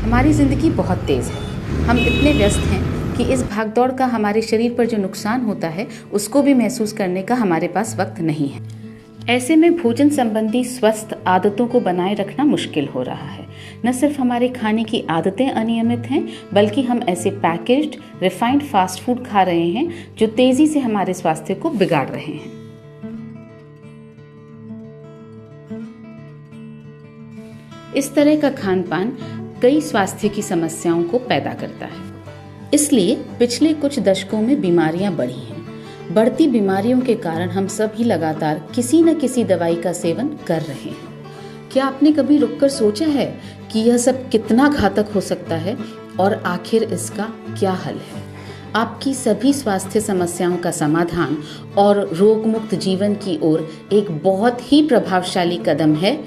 हमारी ज़िंदगी बहुत तेज़ है। हम इतने व्यस्त हैं कि इस भागदौड़ का हमारे शरीर पर जो नुकसान होता है उसको भी महसूस करने का हमारे पास वक्त नहीं है। ऐसे में भोजन संबंधी स्वस्थ आदतों को बनाए रखना मुश्किल हो रहा है। न सिर्फ हमारे खाने की आदतें अनियमित हैं, बल्कि हम ऐसे पैकेज्ड रिफाइंड फास्ट फूड खा रहे हैं जो तेज़ी से हमारे स्वास्थ्य को बिगाड़ रहे हैं। इस तरह का खान पान कई स्वास्थ्य की समस्याओं को पैदा करता है। इसलिए पिछले कुछ दशकों में बीमारियां बढ़ी हैं। बढ़ती बीमारियों के कारण हम सभी लगातार किसी न किसी दवाई का सेवन कर रहे हैं। क्या आपने कभी रुककर सोचा है कि यह सब कितना घातक हो सकता है और आखिर इसका क्या हल है? आपकी सभी स्वास्थ्य समस्याओं का समाधान और रोग मुक्त जीवन की ओर एक बहुत ही प्रभावशाली कदम है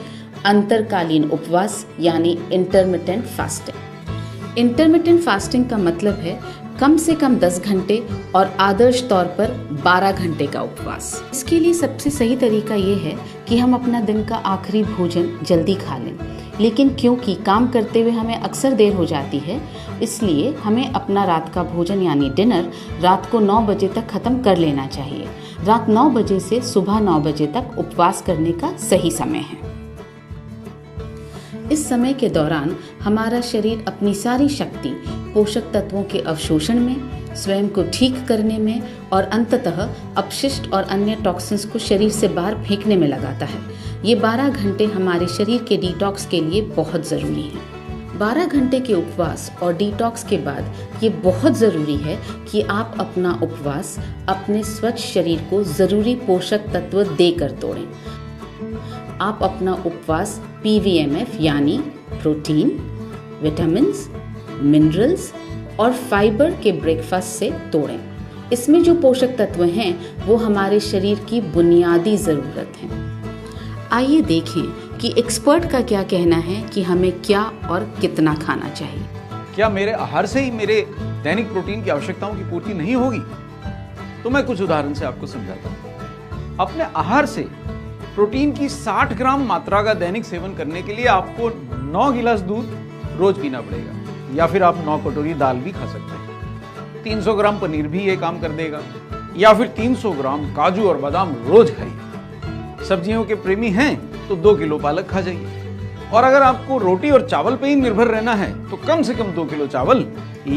अंतरकालीन उपवास यानी इंटरमिटेंट फास्टिंग। इंटरमिटेंट फास्टिंग का मतलब है कम से कम 10 घंटे और आदर्श तौर पर 12 घंटे का उपवास। इसके लिए सबसे सही तरीका ये है कि हम अपना दिन का आखिरी भोजन जल्दी खा लें, लेकिन क्योंकि काम करते हुए हमें अक्सर देर हो जाती है, इसलिए हमें अपना रात का भोजन यानी डिनर रात को 9 बजे तक खत्म कर लेना चाहिए। रात 9 बजे से सुबह 9 बजे तक उपवास करने का सही समय है। इस समय के दौरान हमारा शरीर अपनी सारी शक्ति पोषक तत्वों के अवशोषण में, स्वयं को ठीक करने में और अंततः अपशिष्ट और अन्य टॉक्सिन्स को शरीर से बाहर फेंकने में लगाता है। ये 12 घंटे हमारे शरीर के डिटॉक्स के लिए बहुत ज़रूरी हैं। 12 घंटे के उपवास और डिटॉक्स के बाद ये बहुत ज़रूरी है कि आप अपना उपवास अपने स्वच्छ शरीर को ज़रूरी पोषक तत्व देकर तोड़ें। आप अपना उपवास PVMF यानी प्रोटीन, विटामिन्स, मिनरल्स और फाइबर के ब्रेकफास्ट से तोड़ें। इसमें जो पोषक तत्व हैं वो हमारे शरीर की बुनियादी ज़रूरत हैं। आइए देखें कि एक्सपर्ट का क्या कहना है कि हमें क्या और कितना खाना चाहिए। क्या मेरे आहार से ही मेरे दैनिक प्रोटीन की आवश्यकताओं की पूर्ति नहीं होगी? तो मैं कुछ उदाहरण से आपको समझाता हूँ। अपने आहार से प्रोटीन की 60 ग्राम मात्रा का दैनिक सेवन करने के लिए आपको 9 गिलास दूध रोज पीना पड़ेगा, या फिर आप 9 कटोरी दाल भी खा सकते हैं। 300 ग्राम पनीर भी ये काम कर देगा, या फिर 300 ग्राम काजू और बादाम रोज खाइए। सब्जियों के प्रेमी हैं तो 2 किलो पालक खा जाइए। और अगर आपको रोटी और चावल पे ही निर्भर रहना है तो कम से कम 2 किलो चावल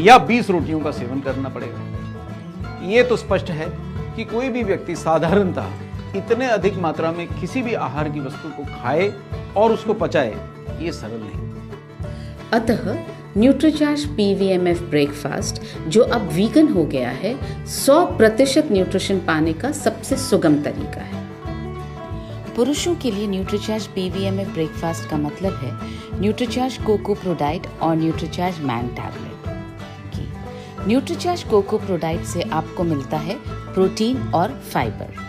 या 20 रोटियों का सेवन करना पड़ेगा। ये तो स्पष्ट है कि कोई भी व्यक्ति साधारणतः इतने अधिक मात्रा में किसी भी आहार की वस्तु को खाए और उसको पचाए, ये सरल नहीं। अतः न्यूट्रीचार्ज PVMF ब्रेकफास्ट, जो अब वीगन हो गया है, 100% न्यूट्रिशन पाने का सबसे सुगम तरीका है। पुरुषों के लिए न्यूट्रीचार्ज PVMF ब्रेकफास्ट का मतलब है न्यूट्रीचार्ज कोको प्रोडाइट और Nutricharge man tablet. Nutricharge cocoa प्रोडाइट से आपको मिलता है प्रोटीन और फाइबर।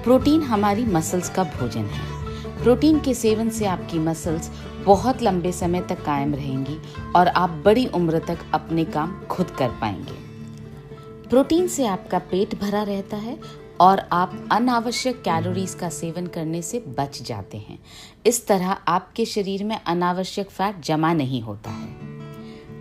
प्रोटीन हमारी मसल्स का भोजन है। प्रोटीन के सेवन से आपकी मसल्स बहुत लंबे समय तक कायम रहेंगी और आप बड़ी उम्र तक अपने काम खुद कर पाएंगे। प्रोटीन से आपका पेट भरा रहता है और आप अनावश्यक कैलोरीज का सेवन करने से बच जाते हैं। इस तरह आपके शरीर में अनावश्यक फैट जमा नहीं होता है।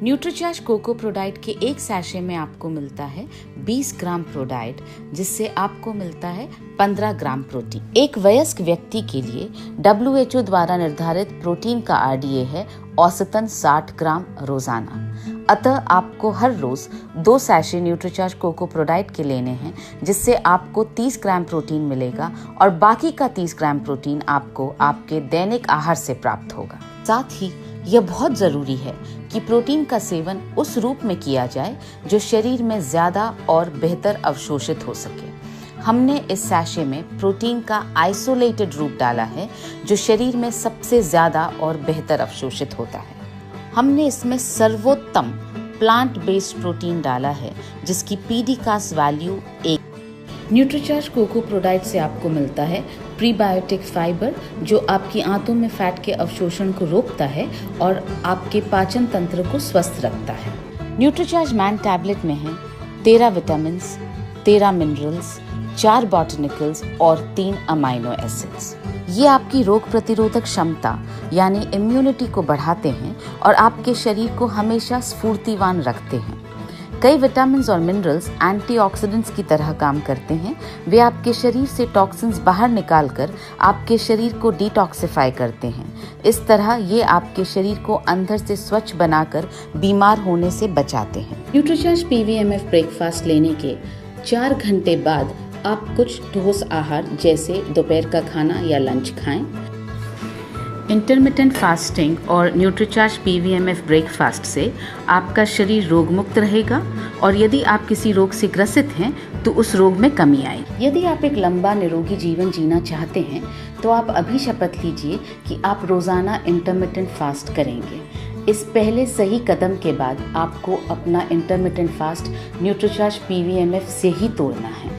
न्यूट्रीचार्ज कोको प्रोडाइट के एक सैशे में आपको मिलता है 20 ग्राम प्रोडाइट, जिससे आपको मिलता है 15 ग्राम प्रोटीन। एक वयस्क व्यक्ति के लिए WHO द्वारा निर्धारित प्रोटीन का RDA है औसतन 60 ग्राम रोजाना। अतः आपको हर रोज 2 सैशे न्यूट्रीचार्ज कोको प्रोडाइट के लेने हैं, जिससे आपको 30 ग्राम प्रोटीन मिलेगा और बाकी का 30 ग्राम प्रोटीन आपको आपके दैनिक आहार से प्राप्त होगा। साथ ही यह बहुत जरूरी है कि प्रोटीन का सेवन उस रूप में किया जाए जो शरीर में ज्यादा और बेहतर अवशोषित हो सके। हमने इस सैशे में प्रोटीन का आइसोलेटेड रूप डाला है जो शरीर में सबसे ज्यादा और बेहतर अवशोषित होता है। हमने इसमें सर्वोत्तम प्लांट बेस्ड प्रोटीन डाला है जिसकी PDCAS वैल्यू 1। न्यूट्रीचार्ज कोको प्रोडाइट से आपको मिलता है प्रीबायोटिक फाइबर, जो आपकी आंतों में फैट के अवशोषण को रोकता है और आपके पाचन तंत्र को स्वस्थ रखता है। न्यूट्रीचार्ज मैन टैबलेट में है 13 विटामिन्स, 13 मिनरल्स, 4 बॉटनिकल्स और 3 अमाइनो एसिड्स। ये आपकी रोग प्रतिरोधक क्षमता यानी इम्यूनिटी को बढ़ाते हैं और आपके शरीर को हमेशा स्फूर्तिवान रखते हैं। कई विटामिन और मिनरल्स एंटीऑक्सीडेंट्स की तरह काम करते हैं। वे आपके शरीर से टॉक्सिन्स बाहर निकालकर आपके शरीर को डिटॉक्सिफाई करते हैं। इस तरह ये आपके शरीर को अंदर से स्वच्छ बनाकर बीमार होने से बचाते हैं। न्यूट्रीचार्ज PVMF ब्रेकफास्ट लेने के 4 घंटे बाद आप कुछ ठोस आहार जैसे दोपहर का खाना या लंच खाएं। इंटरमिटेंट फास्टिंग और न्यूट्रीचार्ज PVMF ब्रेकफास्ट से आपका शरीर रोग मुक्त रहेगा और यदि आप किसी रोग से ग्रसित हैं तो उस रोग में कमी आएगी। यदि आप एक लंबा निरोगी जीवन जीना चाहते हैं तो आप अभी शपथ लीजिए कि आप रोजाना इंटरमिटेंट फास्ट करेंगे। इस पहले सही कदम के बाद आपको अपना इंटरमिटेंट फास्ट न्यूट्रीचार्ज PVMF से ही तोड़ना है।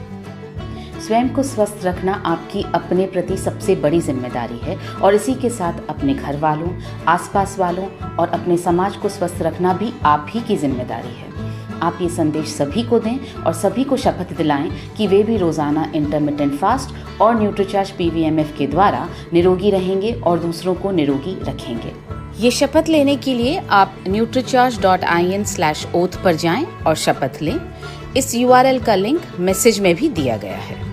स्वयं को स्वस्थ रखना आपकी अपने प्रति सबसे बड़ी जिम्मेदारी है और इसी के साथ अपने घर वालों, आसपास वालों और अपने समाज को स्वस्थ रखना भी आप ही की जिम्मेदारी है। आप ये संदेश सभी को दें और सभी को शपथ दिलाएं कि वे भी रोजाना इंटरमिटेंट फास्ट और न्यूट्रीचार्ज PVMF के द्वारा निरोगी रहेंगे और दूसरों को निरोगी रखेंगे। ये शपथ लेने के लिए आप nutricharge.in/oath पर जाएं और शपथ लें। इस URL का लिंक मैसेज में भी दिया गया है।